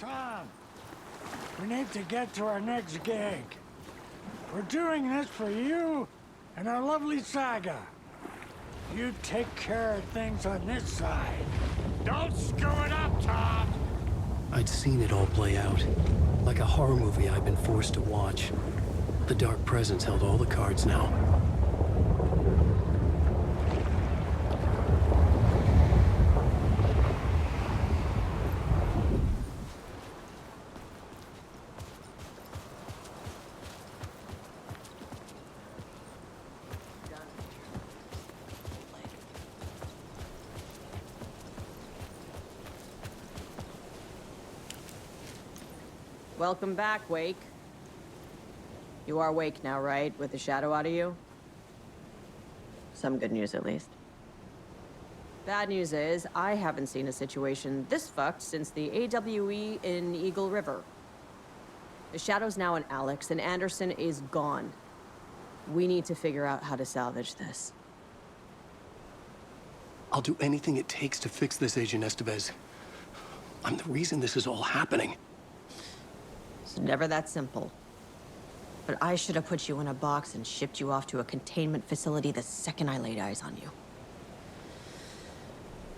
Tom, we need to get to our next gig. We're doing this for you and our lovely saga. You take care of things on this side. Don't screw it up, Tom! I'd seen it all play out. Like a horror movie I'd been forced to watch. The Dark Presence held all the cards now. Welcome back, Wake. You are Wake now, right? With the shadow out of you? Some good news, at least. Bad news is, I haven't seen a situation this fucked since the AWE in Eagle River. The shadow's now in Alex, and Anderson is gone. We need to figure out how to salvage this. I'll do anything it takes to fix this, Agent Estevez. I'm the reason this is all happening. It's never that simple. But I should have put you in a box and shipped you off to a containment facility the second I laid eyes on you.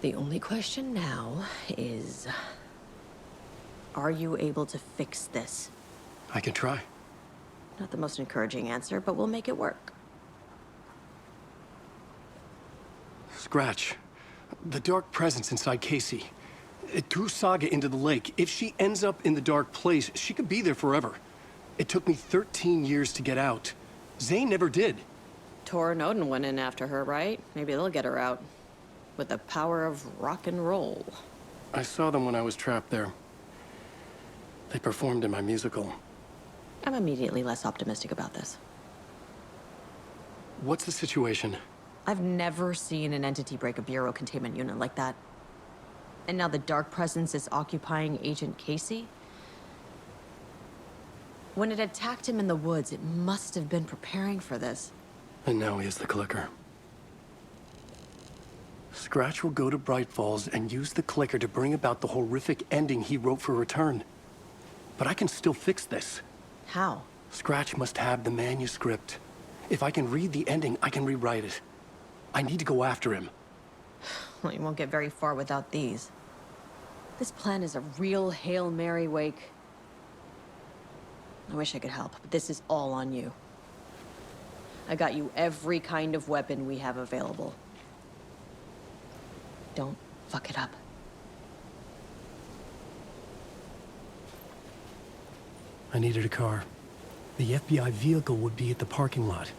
The only question now is... are you able to fix this? I can try. Not the most encouraging answer, but we'll make it work. Scratch. The Dark Presence inside Casey. It threw Saga into the lake. If she ends up in the dark place, she could be there forever. It took me 13 years to get out. Zane never did. Tor and Odin went in after her, right? Maybe they'll get her out. With the power of rock and roll. I saw them when I was trapped there. They performed in my musical. I'm immediately less optimistic about this. What's the situation? I've never seen an entity break a Bureau containment unit like that. And now the Dark Presence is occupying Agent Casey? When it attacked him in the woods, it must have been preparing for this. And now he has the clicker. Scratch will go to Bright Falls and use the clicker to bring about the horrific ending he wrote for Return. But I can still fix this. How? Scratch must have the manuscript. If I can read the ending, I can rewrite it. I need to go after him. Well, you won't get very far without these. This plan is a real Hail Mary, Wake. I wish I could help, but this is all on you. I got you every kind of weapon we have available. Don't fuck it up. I needed a car. The FBI vehicle would be at the parking lot.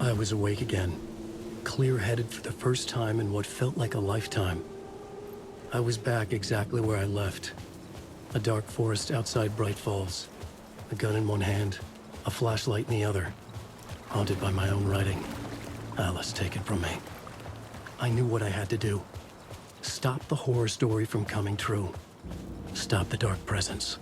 I was awake again, clear-headed for the first time in what felt like a lifetime. I was back exactly where I left. A dark forest outside Bright Falls. A gun in one hand, a flashlight in the other. Haunted by my own writing. Alice taken from me. I knew what I had to do. Stop the horror story from coming true. Stop the Dark Presence.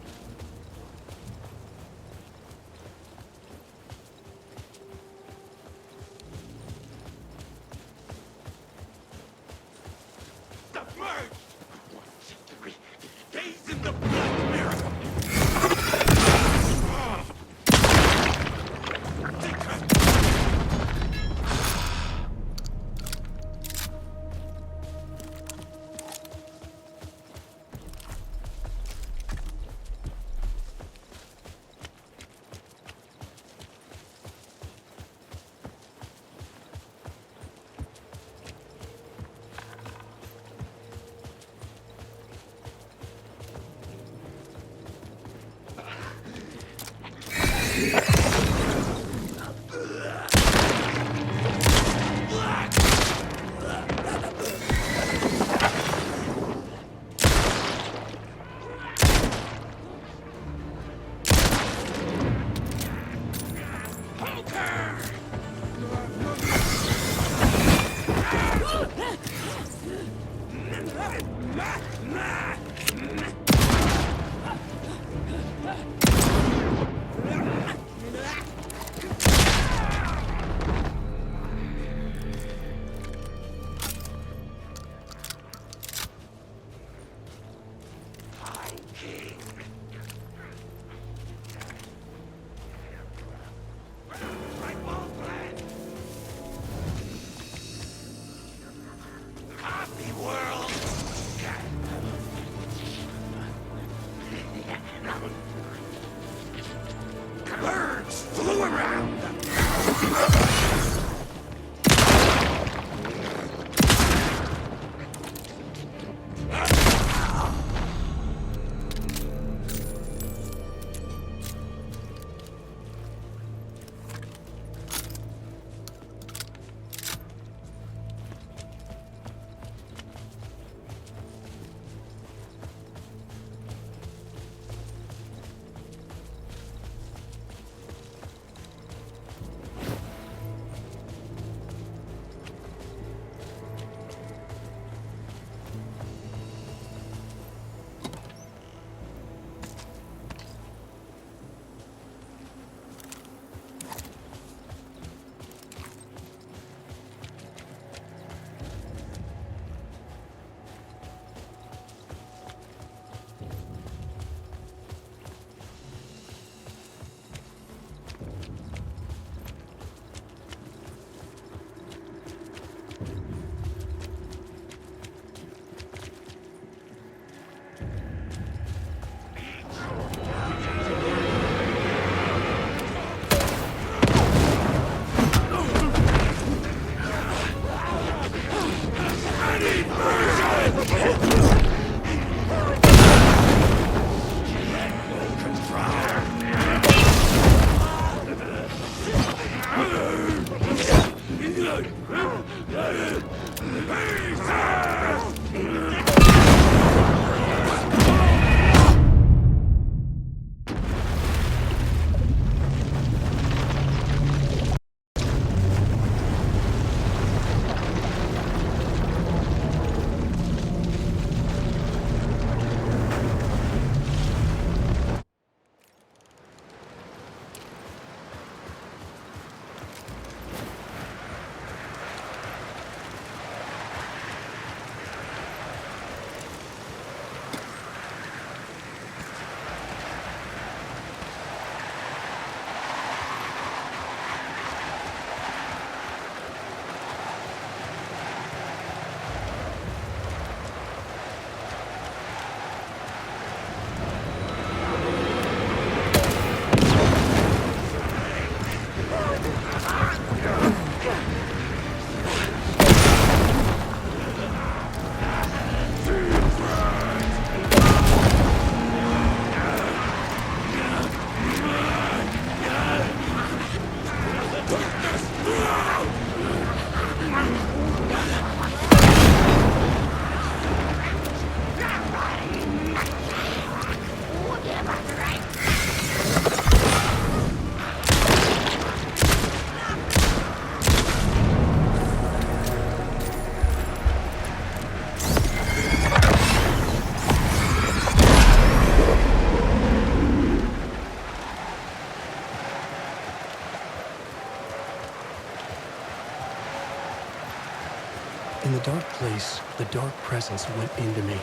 In the dark place, the dark presence went into me.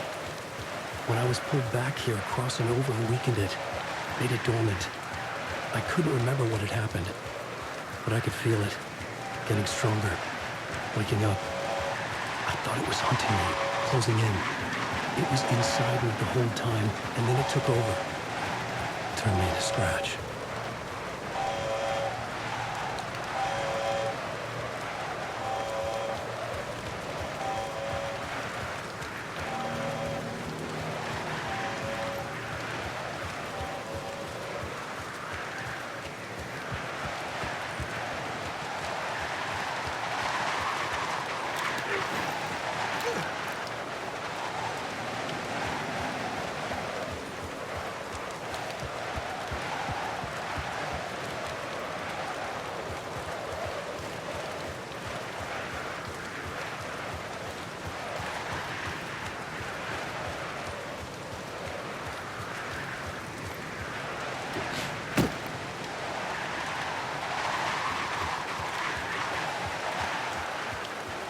When I was pulled back here, crossing over and weakened it, made it dormant. I couldn't remember what had happened, but I could feel it, getting stronger, waking up. I thought it was hunting me, closing in. It was inside me the whole time, and then it took over. Turned me into Scratch.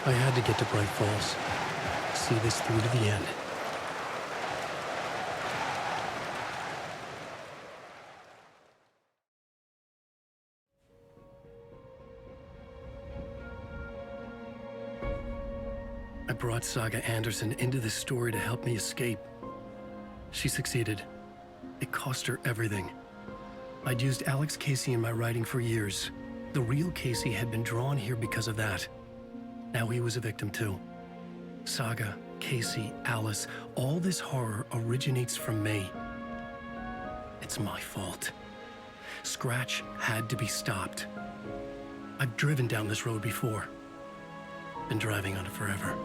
I had to get to Bright Falls. See this through to the end. I brought Saga Anderson into this story to help me escape. She succeeded. It cost her everything. I'd used Alex Casey in my writing for years. The real Casey had been drawn here because of that. Now he was a victim too. Saga, Casey, Alice, all this horror originates from me. It's my fault. Scratch had to be stopped. I've driven down this road before. Been driving on it forever.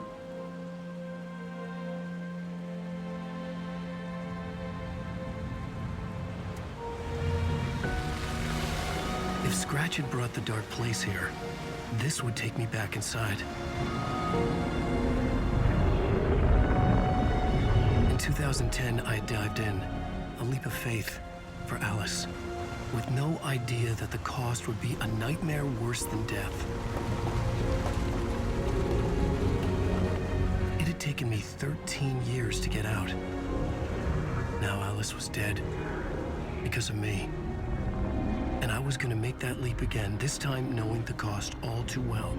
If Scratch had brought the dark place here, this would take me back inside. In 2010, I dived in, a leap of faith for Alice, with no idea that the cost would be a nightmare worse than death. It had taken me 13 years to get out. Now Alice was dead, because of me. And I was gonna make that leap again, this time knowing the cost all too well.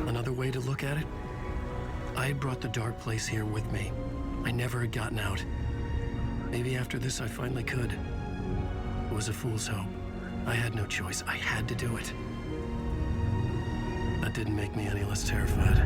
Another way to look at it, I had brought the dark place here with me. I never had gotten out. Maybe after this I finally could. It was a fool's hope. I had no choice. I had to do it. That didn't make me any less terrified.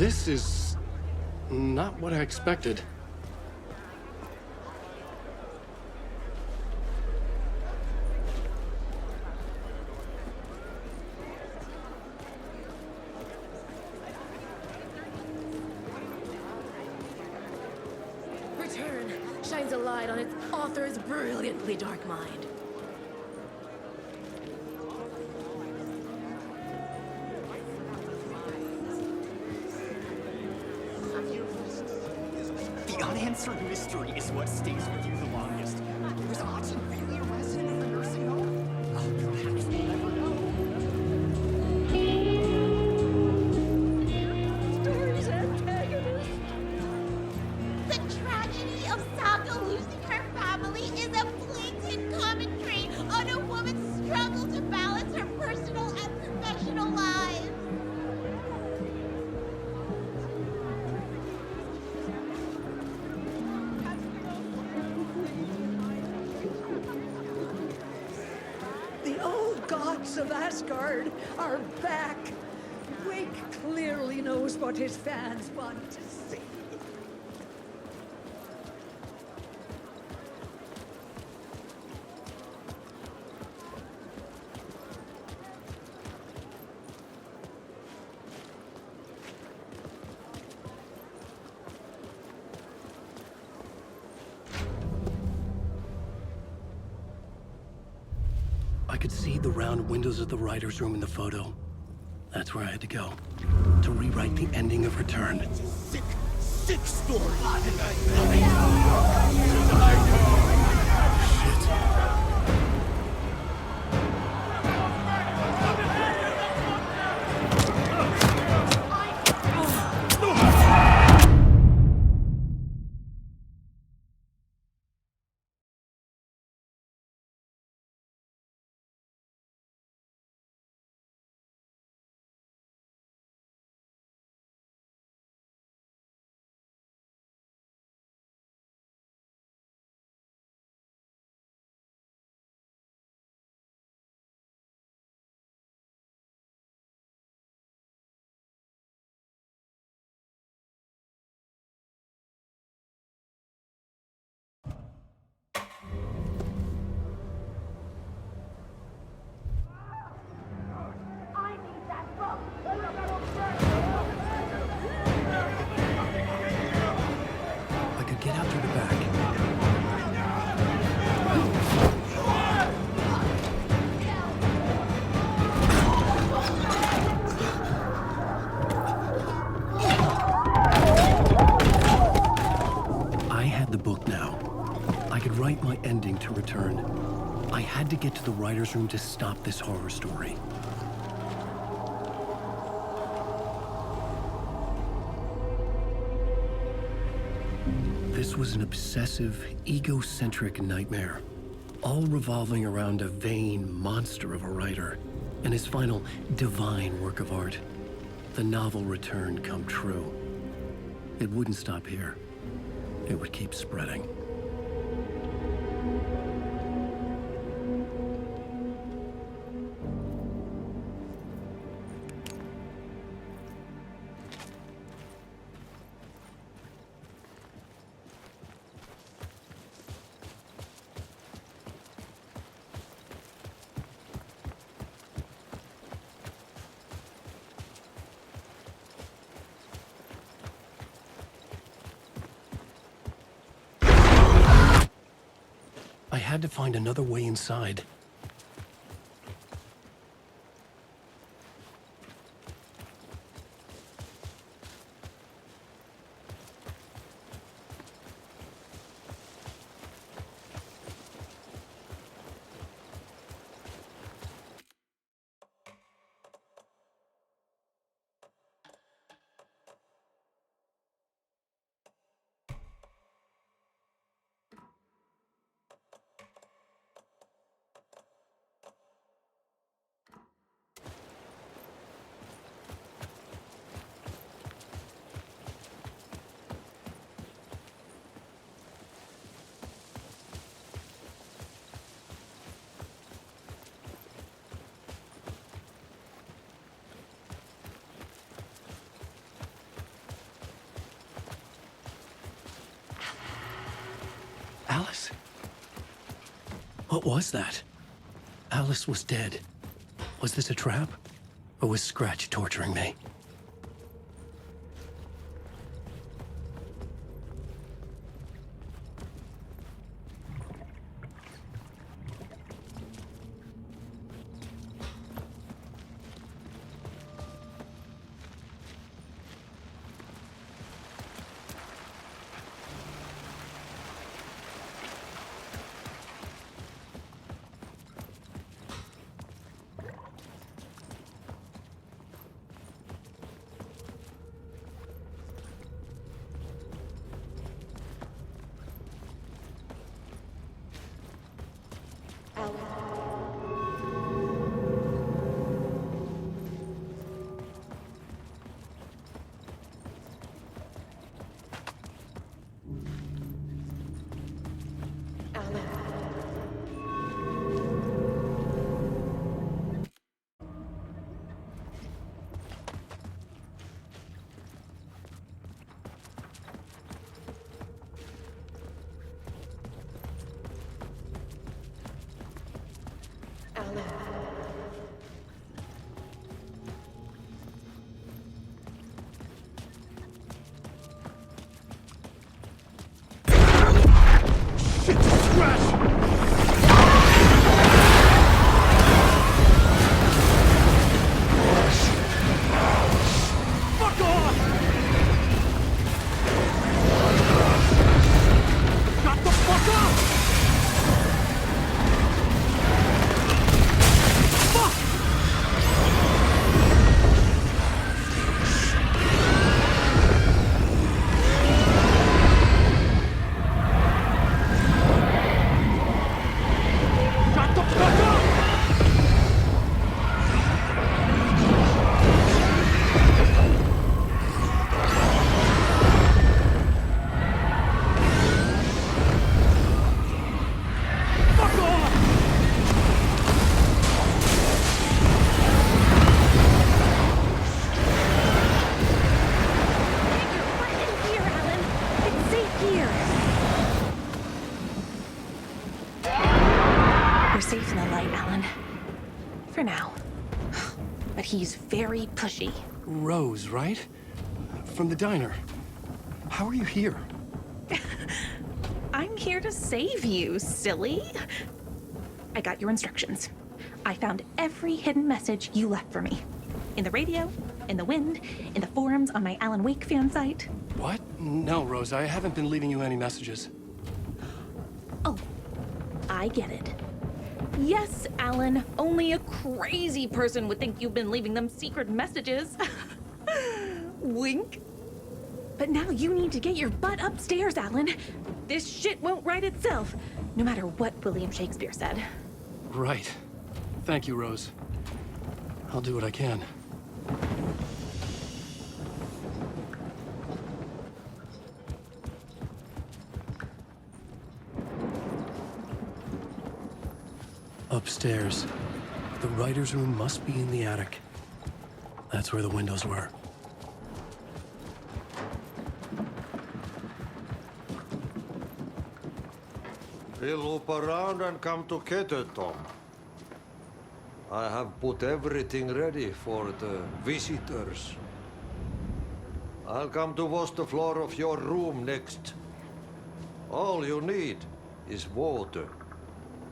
This is not what I expected. Return shines a light on its author's brilliantly dark mind. The unanswered mystery is what stays with you the longest. Was Audrey really arrested in a nursing home? Oh, perhaps we'll never know. Story's antagonist. The tragedy of Saga losing her family is a blatant commentary on a woman's struggle to balance her personal and professional lives. The old gods of Asgard are back. Wake clearly knows what his fans want to see. I could see the round windows of the writer's room in the photo. That's where I had to go. To rewrite the ending of Return. Sick, sick story. I need that book. I could get out through the back. I had the book now. I could write my ending to Return. I had to get to the writer's room to stop this horror story. This was an obsessive, egocentric nightmare, all revolving around a vain monster of a writer and his final divine work of art, the novel Return come true. It wouldn't stop here. It would keep spreading. I had to find another way inside. Alice? What was that? Alice was dead. Was this a trap? Or was Scratch torturing me? Safe in the light, Alan. For now. But he's very pushy. Rose, right? From the diner. How are you here? I'm here to save you, silly. I got your instructions. I found every hidden message you left for me. In the radio, in the wind, in the forums on my Alan Wake fan site. What? No, Rose, I haven't been leaving you any messages. Oh, I get it. Yes, Alan, only a crazy person would think you've been leaving them secret messages. Wink. But now you need to get your butt upstairs, Alan. This shit won't right itself, no matter what William Shakespeare said. Right. Thank you, Rose. I'll do what I can. Upstairs. The writer's room must be in the attic. That's where the windows were. We'll loop around and come to Keter, Tom. I have put everything ready for the visitors. I'll come to wash the floor of your room next. All you need is water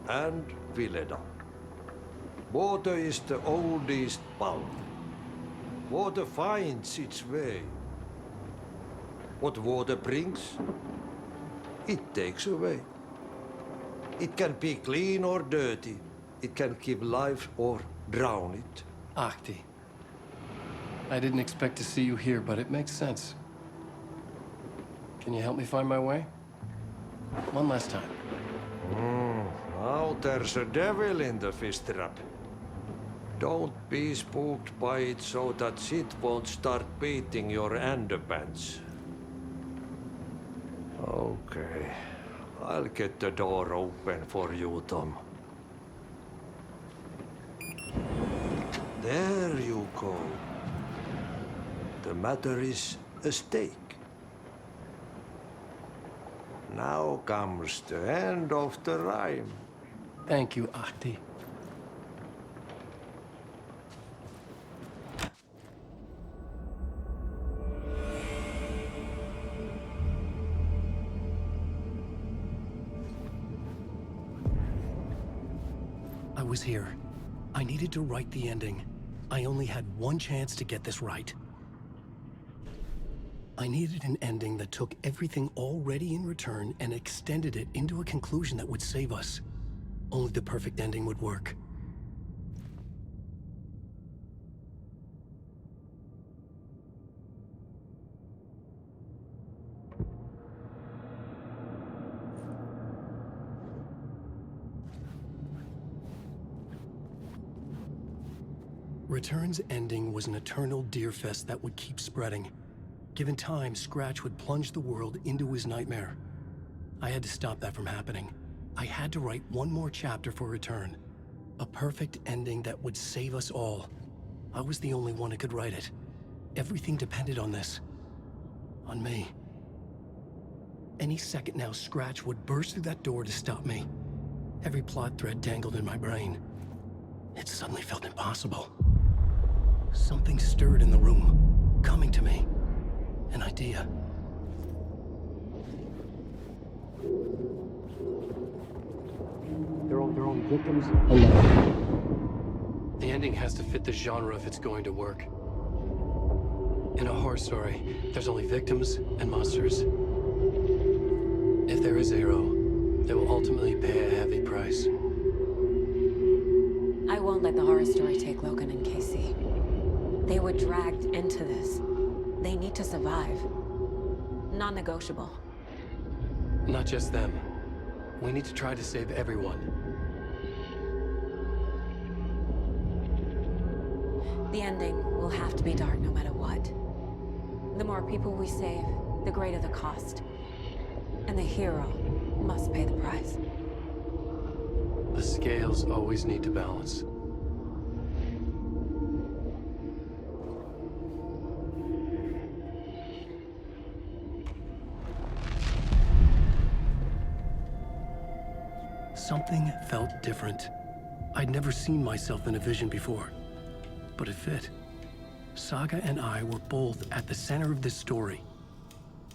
and Vileda. Water is the oldest bulb. Water finds its way. What water brings, it takes away. It can be clean or dirty. It can give life or drown it. Ahti. I didn't expect to see you here, but it makes sense. Can you help me find my way? One last time. Now there's a devil in the fish trap. Don't be spooked by it so that shit won't start beating your underpants. Okay. I'll get the door open for you, Tom. There you go. The matter is a stake. Now comes the end of the rhyme. Thank you, Ahti. I was here. I needed to write the ending. I only had one chance to get this right. I needed an ending that took everything already in return and extended it into a conclusion that would save us. Only the perfect ending would work. Return's ending was an eternal Deerfest that would keep spreading. Given time, Scratch would plunge the world into his nightmare. I had to stop that from happening. I had to write one more chapter for Return. A perfect ending that would save us all. I was the only one who could write it. Everything depended on this. On me. Any second now, Scratch would burst through that door to stop me. Every plot thread tangled in my brain. It suddenly felt impossible. Something stirred in the room, coming to me. An idea. They're only victims alone. The ending has to fit the genre if it's going to work. In a horror story, there's only victims and monsters. If there is a hero, they will ultimately pay a heavy price. I won't let the horror story take Logan and Casey. They were dragged into this. They need to survive. Non-negotiable. Not just them. We need to try to save everyone. The ending will have to be dark no matter what. The more people we save, the greater the cost. And the hero must pay the price. The scales always need to balance. Something felt different. I'd never seen myself in a vision before, but it fit. Saga and I were both at the center of this story.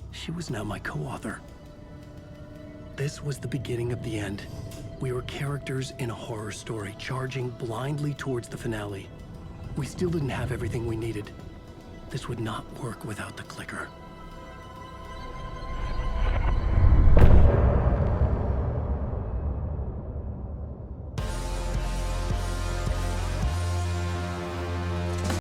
She was now my co-author. This was the beginning of the end. We were characters in a horror story, charging blindly towards the finale. We still didn't have everything we needed. This would not work without the clicker.